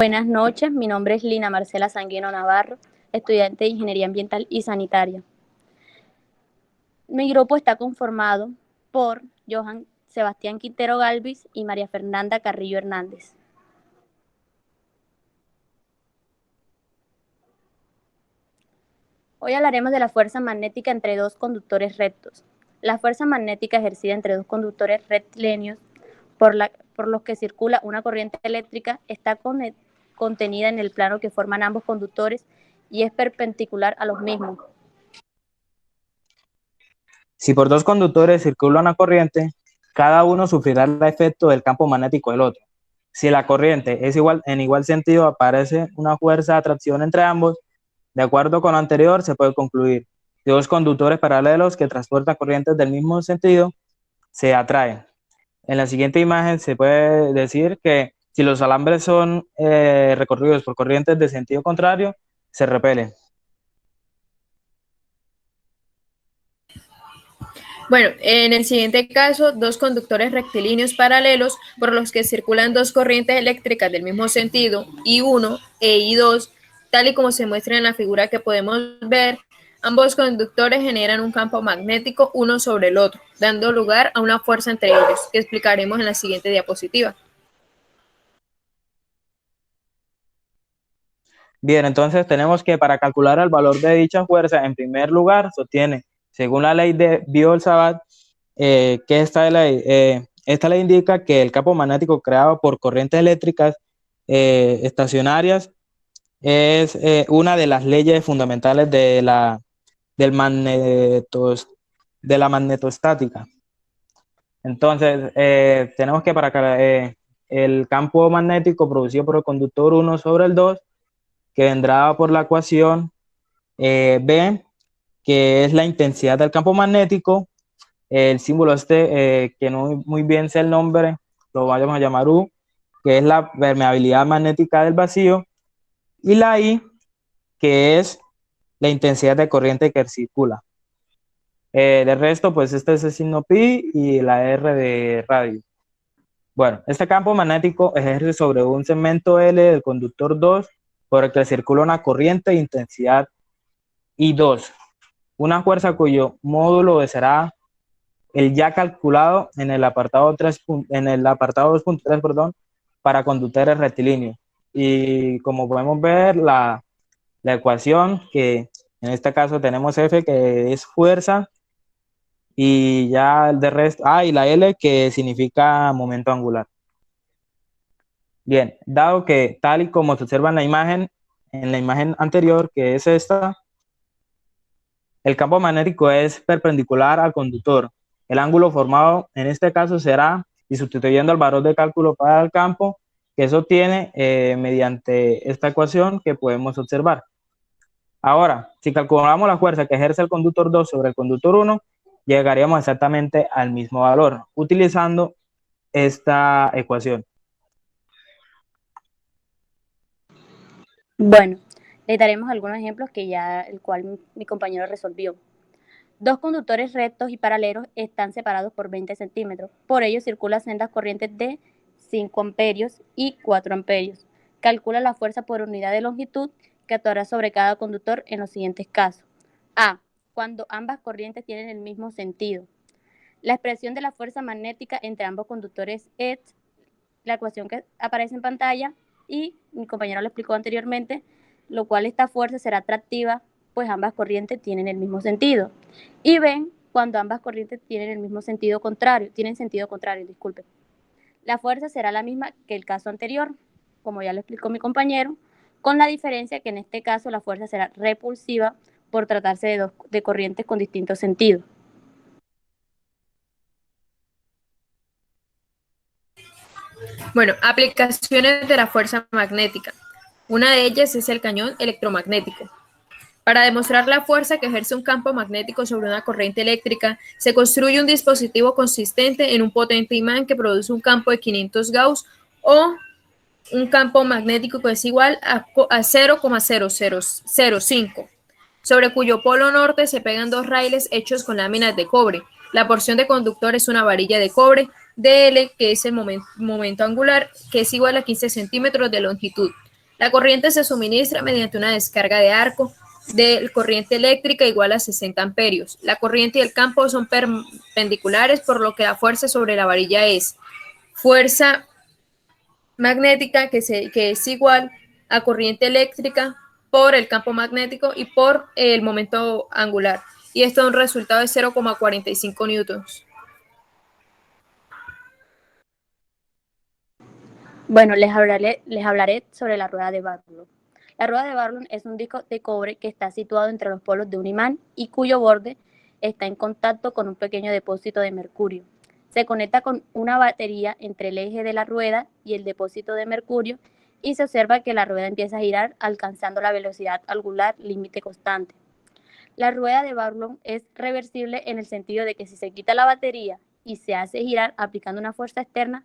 Buenas noches, mi nombre es Lina Marcela Sanguino Navarro, estudiante de Ingeniería Ambiental y Sanitaria. Mi grupo está conformado por Johan Sebastián Quintero Galvis y María Fernanda Carrillo Hernández. Hoy hablaremos de la fuerza magnética entre dos conductores rectos. La fuerza magnética ejercida entre dos conductores rectilíneos por los que circula una corriente eléctrica está contenida en el plano que forman ambos conductores y es perpendicular a los mismos. Si por dos conductores circula una corriente, cada uno sufrirá el efecto del campo magnético del otro. Si la corriente es en igual sentido, aparece una fuerza de atracción entre ambos. De acuerdo con lo anterior, se puede concluir que dos conductores paralelos que transportan corrientes del mismo sentido se atraen. En la siguiente imagen se puede decir que si los alambres son recorridos por corrientes de sentido contrario, se repelen. Bueno, en el siguiente caso, dos conductores rectilíneos paralelos por los que circulan dos corrientes eléctricas del mismo sentido, I1 e I2, tal y como se muestra en la figura que podemos ver, ambos conductores generan un campo magnético uno sobre el otro, dando lugar a una fuerza entre ellos, que explicaremos en la siguiente diapositiva. Bien, entonces tenemos que para calcular el valor de dicha fuerza, en primer lugar, sostiene, según la ley de Biot-Savart, que esta ley indica que el campo magnético creado por corrientes eléctricas estacionarias es una de las leyes fundamentales de la magnetostática. Entonces, tenemos que el campo magnético producido por el conductor 1 sobre el 2, que vendrá por la ecuación B, que es la intensidad del campo magnético, el símbolo que no muy bien sé el nombre, lo vamos a llamar U, que es la permeabilidad magnética del vacío, y la I, que es la intensidad de corriente que circula. De resto, pues este es el signo pi y la R de radio. Bueno, este campo magnético ejerce sobre un segmento L del conductor 2 por el que circula una corriente de intensidad I2, una fuerza cuyo módulo será el ya calculado en el apartado 2.3, perdón, para conductores rectilíneos. Y como podemos ver, la ecuación, que en este caso tenemos F, que es fuerza, y ya el de resto, y la L, que significa momento angular. Bien, dado que tal y como se observa en la imagen anterior, que es esta, el campo magnético es perpendicular al conductor. El ángulo formado en este caso será, y sustituyendo el valor de cálculo para el campo, que se obtiene mediante esta ecuación que podemos observar. Ahora, si calculamos la fuerza que ejerce el conductor 2 sobre el conductor 1, llegaríamos exactamente al mismo valor, utilizando esta ecuación. Bueno, le daremos algunos ejemplos el cual mi compañero resolvió. Dos conductores rectos y paralelos están separados por 20 centímetros. Por ello circulan sendas corrientes de 5 amperios y 4 amperios. Calcula la fuerza por unidad de longitud que actuará sobre cada conductor en los siguientes casos. A. Cuando ambas corrientes tienen el mismo sentido. La expresión de la fuerza magnética entre ambos conductores es la ecuación que aparece en pantalla y mi compañero lo explicó anteriormente, lo cual esta fuerza será atractiva, pues ambas corrientes tienen el mismo sentido. Y ven, cuando ambas corrientes tienen sentido contrario, disculpen. La fuerza será la misma que el caso anterior, como ya lo explicó mi compañero, con la diferencia que en este caso la fuerza será repulsiva por tratarse de corrientes con distintos sentidos. Bueno, aplicaciones de la fuerza magnética. Una de ellas es el cañón electromagnético. Para demostrar la fuerza que ejerce un campo magnético sobre una corriente eléctrica, se construye un dispositivo consistente en un potente imán que produce un campo de 500 Gauss o un campo magnético que es igual a 0,0005, sobre cuyo polo norte se pegan dos raíles hechos con láminas de cobre. La porción de conductor es una varilla de cobre dl, que es el momento angular, que es igual a 15 centímetros de longitud. La corriente se suministra mediante una descarga de arco de corriente eléctrica igual a 60 amperios. La corriente y el campo son perpendiculares, por lo que la fuerza sobre la varilla es fuerza magnética, que es igual a corriente eléctrica por el campo magnético y por el momento angular. Y esto es un resultado de 0,45 newtons. Bueno, les hablaré sobre la rueda de Barlow. La rueda de Barlow es un disco de cobre que está situado entre los polos de un imán y cuyo borde está en contacto con un pequeño depósito de mercurio. Se conecta con una batería entre el eje de la rueda y el depósito de mercurio y se observa que la rueda empieza a girar alcanzando la velocidad angular límite constante. La rueda de Barlow es reversible en el sentido de que si se quita la batería y se hace girar aplicando una fuerza externa,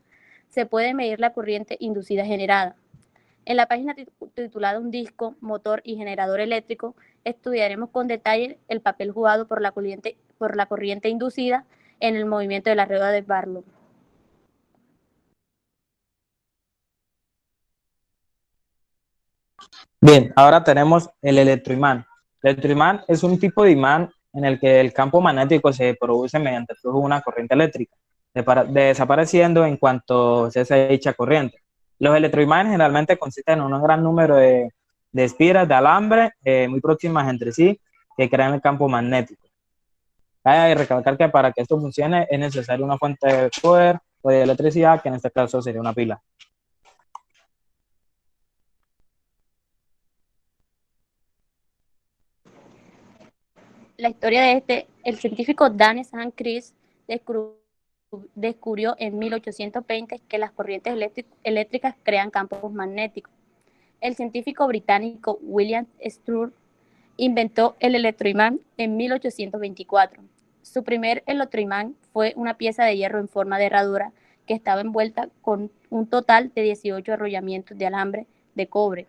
se puede medir la corriente inducida generada. En la página titulada Un disco, motor y generador eléctrico, estudiaremos con detalle el papel jugado por la corriente inducida en el movimiento de la rueda de Barlow. Bien, ahora tenemos el electroimán. El electroimán es un tipo de imán en el que el campo magnético se produce mediante el flujo de una corriente eléctrica, desapareciendo en cuanto cese dicha corriente. Los electroimanes generalmente consisten en un gran número de espiras de alambre muy próximas entre sí que crean el campo magnético. Hay que recalcar que para que esto funcione es necesaria una fuente de poder o de electricidad, que en este caso sería una pila. La historia de el científico Dan Sandquist descubrió en 1820 que las corrientes eléctricas crean campos magnéticos. El científico británico William Struve inventó el electroimán en 1824. Su primer electroimán fue una pieza de hierro en forma de herradura que estaba envuelta con un total de 18 arrollamientos de alambre de cobre,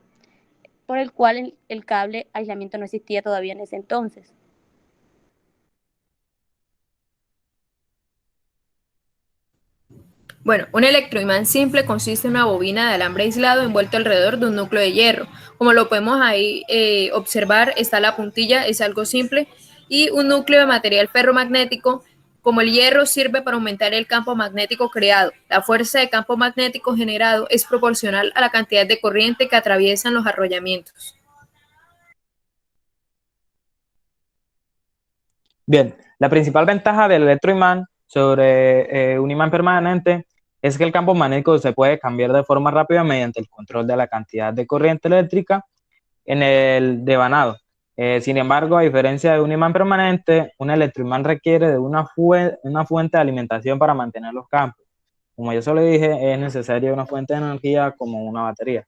por el cual el cable aislamiento no existía todavía en ese entonces. Bueno, un electroimán simple consiste en una bobina de alambre aislado envuelto alrededor de un núcleo de hierro. Como lo podemos ahí observar, está la puntilla, es algo simple, y un núcleo de material ferromagnético. Como el hierro sirve para aumentar el campo magnético creado, la fuerza de campo magnético generado es proporcional a la cantidad de corriente que atraviesan los arrollamientos. Bien, la principal ventaja del electroimán sobre un imán permanente es que el campo magnético se puede cambiar de forma rápida mediante el control de la cantidad de corriente eléctrica en el devanado. Sin embargo, a diferencia de un imán permanente, un electroimán requiere de una fuente de alimentación para mantener los campos. Como yo solo dije, es necesaria una fuente de energía como una batería.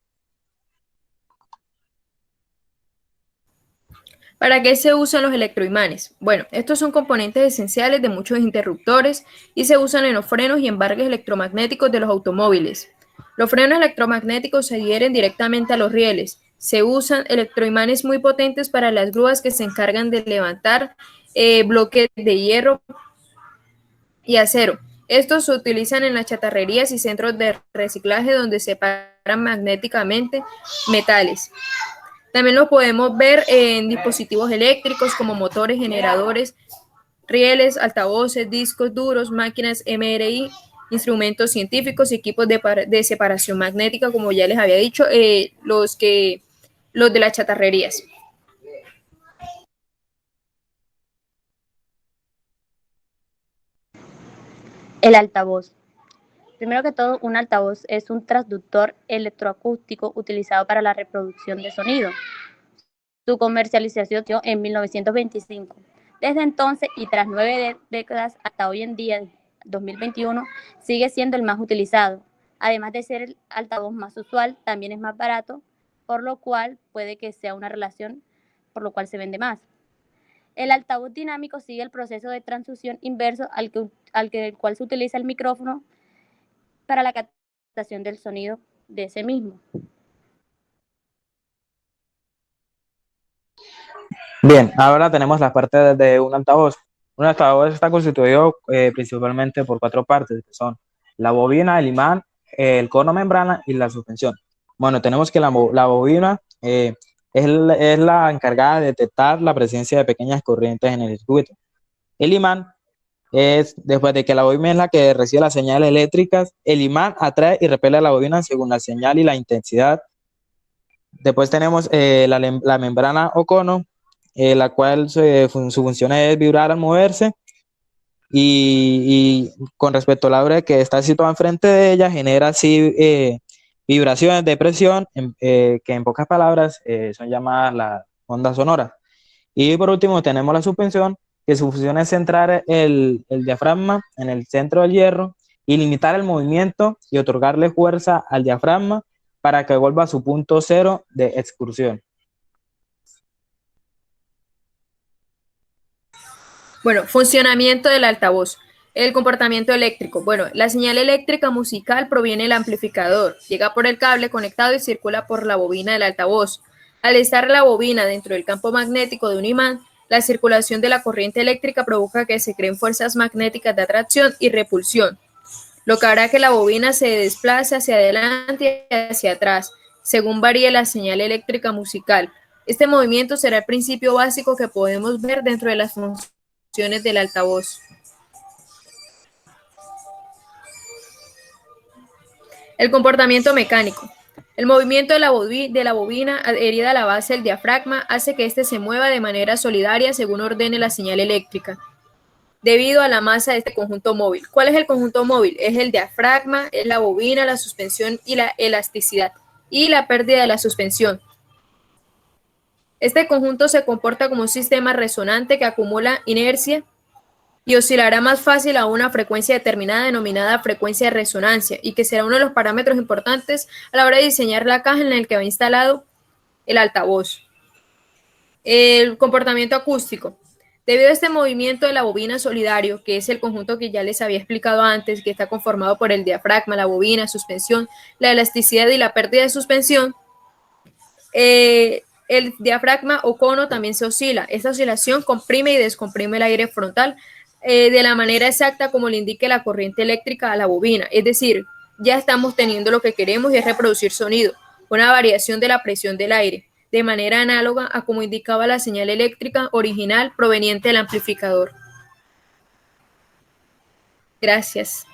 ¿Para qué se usan los electroimanes? Bueno, estos son componentes esenciales de muchos interruptores y se usan en los frenos y embargues electromagnéticos de los automóviles. Los frenos electromagnéticos se adhieren directamente a los rieles. Se usan electroimanes muy potentes para las grúas que se encargan de levantar bloques de hierro y acero. Estos se utilizan en las chatarrerías y centros de reciclaje donde separan magnéticamente metales. También lo podemos ver en dispositivos eléctricos como motores, generadores, rieles, altavoces, discos duros, máquinas MRI, instrumentos científicos y equipos de separación magnética, como ya les había dicho, los de las chatarrerías. El altavoz. Primero que todo, un altavoz es un transductor electroacústico utilizado para la reproducción de sonido. Su comercialización dio en 1925. Desde entonces y tras 9 décadas hasta hoy en día, 2021, sigue siendo el más utilizado. Además de ser el altavoz más usual, también es más barato, por lo cual puede que sea una relación por lo cual se vende más. El altavoz dinámico sigue el proceso de transducción inverso al cual se utiliza el micrófono para la captación del sonido de ese mismo. Bien, ahora tenemos las partes de un altavoz. Un altavoz está constituido principalmente por 4 partes, que son la bobina, el imán, el cono membrana y la suspensión. Bueno, tenemos que la bobina es la encargada de detectar la presencia de pequeñas corrientes en el circuito. El imán es, después de que la bobina es la que recibe las señales eléctricas, el imán atrae y repele a la bobina según la señal y la intensidad. Después tenemos la membrana o cono, la cual su función es vibrar al moverse y con respecto a la obra que está situada enfrente de ella, genera así vibraciones de presión, que en pocas palabras son llamadas las ondas sonoras. Y por último tenemos la suspensión, que su función es centrar el diafragma en el centro del hierro y limitar el movimiento y otorgarle fuerza al diafragma para que vuelva a su punto cero de excursión. Bueno, funcionamiento del altavoz. El comportamiento eléctrico. Bueno, la señal eléctrica musical proviene del amplificador, llega por el cable conectado y circula por la bobina del altavoz. Al estar la bobina dentro del campo magnético de un imán, la circulación de la corriente eléctrica provoca que se creen fuerzas magnéticas de atracción y repulsión, lo que hará que la bobina se desplace hacia adelante y hacia atrás, según varíe la señal eléctrica musical. Este movimiento será el principio básico que podemos ver dentro de las funciones del altavoz. El comportamiento mecánico. El movimiento de la bobina adherida a la base del diafragma hace que éste se mueva de manera solidaria según ordene la señal eléctrica, debido a la masa de este conjunto móvil. ¿Cuál es el conjunto móvil? Es el diafragma, es la bobina, la suspensión y la elasticidad, y la pérdida de la suspensión. Este conjunto se comporta como un sistema resonante que acumula inercia y oscilará más fácil a una frecuencia determinada denominada frecuencia de resonancia, y que será uno de los parámetros importantes a la hora de diseñar la caja en la que va instalado el altavoz. El comportamiento acústico. Debido a este movimiento de la bobina solidario, que es el conjunto que ya les había explicado antes, que está conformado por el diafragma, la bobina, suspensión, la elasticidad y la pérdida de suspensión, el diafragma o cono también se oscila. Esta oscilación comprime y descomprime el aire frontal de la manera exacta como le indique la corriente eléctrica a la bobina. Es decir, ya estamos teniendo lo que queremos y es reproducir sonido, una variación de la presión del aire, de manera análoga a como indicaba la señal eléctrica original proveniente del amplificador. Gracias.